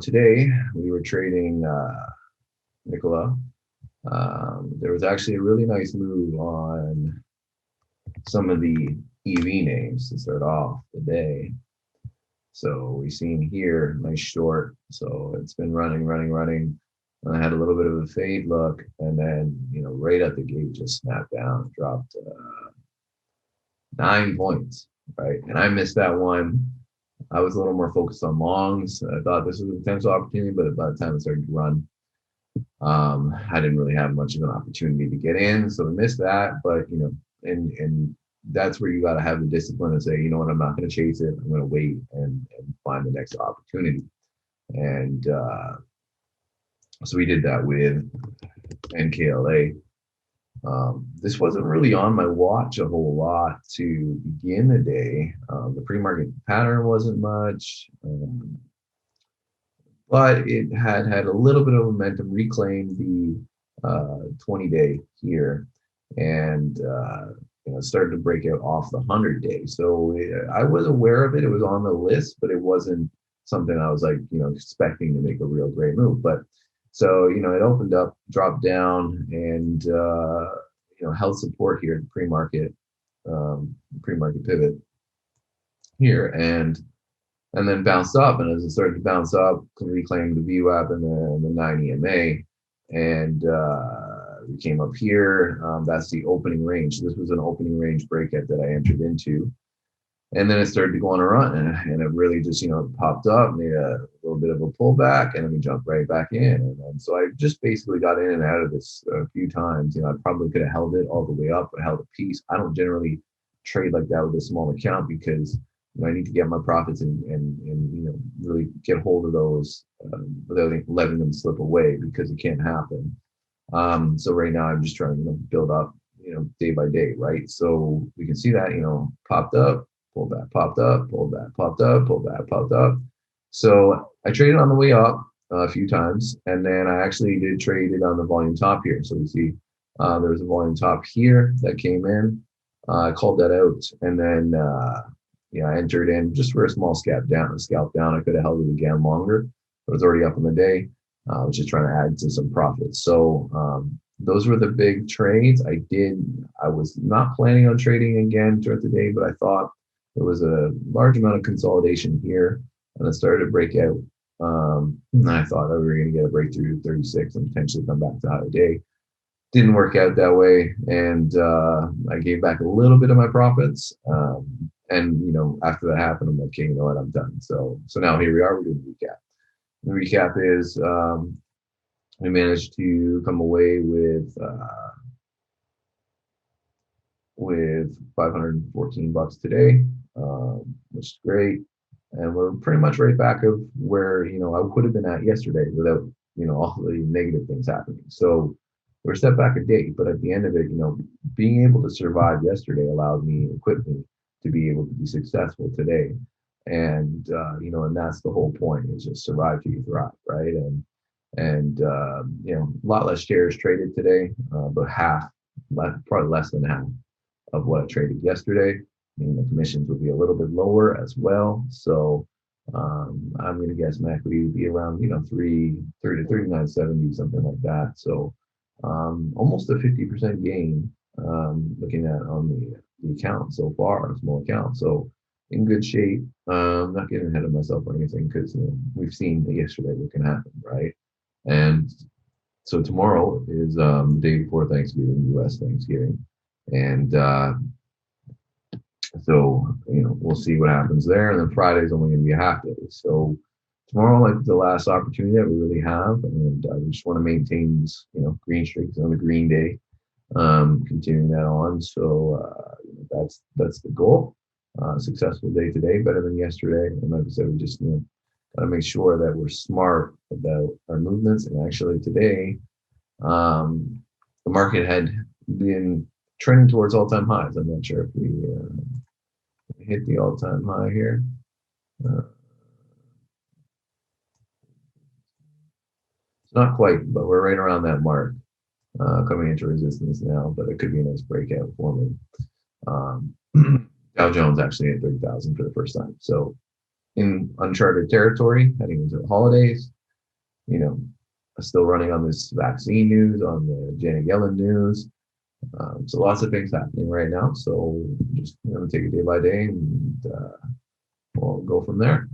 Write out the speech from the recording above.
Today we were trading Nikola. There was actually a really nice move on some of the EV names to start off the day. So we've seen here nice short. So it's been running. And I had a little bit of a fade look, and then right at the gate just snapped down, dropped 9 points, right? And I missed that one. I was a little more focused on longs. I thought this was a potential opportunity, but by the time it started to run, I didn't really have much of an opportunity to get in, so I missed that. But and that's where you got to have the discipline and say, you know what, I'm not going to chase it. I'm going to wait and find the next opportunity. And so we did that with NKLA. This wasn't really on my watch a whole lot to begin the day. The pre-market pattern wasn't much. But it had a little bit of momentum, reclaimed the 20-day here, and started to break out off the 100-day. So I was aware of it. It was on the list, but it wasn't something I was like expecting to make a real great move. But so it opened up, dropped down, and held support here at the pre-market pivot here, and then bounced up. And as it started to bounce up, reclaimed the VWAP and the 9 EMA, and we came up here. That's the opening range. This was an opening range breakout that I entered into. And then it started to go on a run, and it really just popped up, made a little bit of a pullback, and then we jumped right back in. And so I just basically got in and out of this a few times. I probably could have held it all the way up, but held a piece. I don't generally trade like that with a small account because I need to get my profits and really get hold of those without letting them slip away, because it can't happen. So right now I'm just trying to build up day by day, right? So we can see that popped up, pulled back, popped up, pulled back, popped up, pulled back, popped up. So I traded on the way up a few times, and then I actually did trade it on the volume top here. So we see there's a volume top here that came in. I called that out, and then I entered in just for a small scalp down. I could have held it again longer, but it was already up in the day. I was just trying to add to some profits. So those were the big trades I was not planning on trading again throughout the day, but I thought there was a large amount of consolidation here, and it started to break out. And I thought that we were going to get a breakthrough to 36 and potentially come back to higher day. Didn't work out that way, and I gave back a little bit of my profits. And after that happened, I'm like, okay, you know what, I'm done. So now here we are. We're doing the recap. The recap is we managed to come away with $514 today, which is great. And we're pretty much right back of where I could have been at yesterday without all the negative things happening. So we're a step back a day, but at the end of it, being able to survive yesterday allowed me, equipped me to be able to be successful today. And and that's the whole point, is just survive till you thrive, right? And a lot less shares traded today, but probably less than half of what I traded yesterday. The commissions will be a little bit lower as well. So I'm going to guess my equity would be around 330 to 39.70, something like that. So almost a 50% gain, looking at on the account so far, a small account. So in good shape. Not getting ahead of myself or anything, because we've seen yesterday what can happen, right? And so tomorrow is the day before Thanksgiving, U.S. Thanksgiving, and so we'll see what happens there. And then Friday's only going to be a half day. So tomorrow might be the last opportunity that we really have, and we just want to maintain this green streaks on the green day, continuing that on. So that's the goal. Successful day today, better than yesterday. And like I said, we just got to make sure that we're smart about our movements. And actually today, the market had been trending towards all-time highs. I'm not sure if we hit the all-time high here. It's not quite, but we're right around that mark, coming into resistance now. But it could be a nice breakout for me. Dow Jones actually hit 30,000 for the first time. So in uncharted territory heading into the holidays. You know, still running on this vaccine news, on the Janet Yellen news. So lots of things happening right now. So just, take it day by day, and we'll go from there.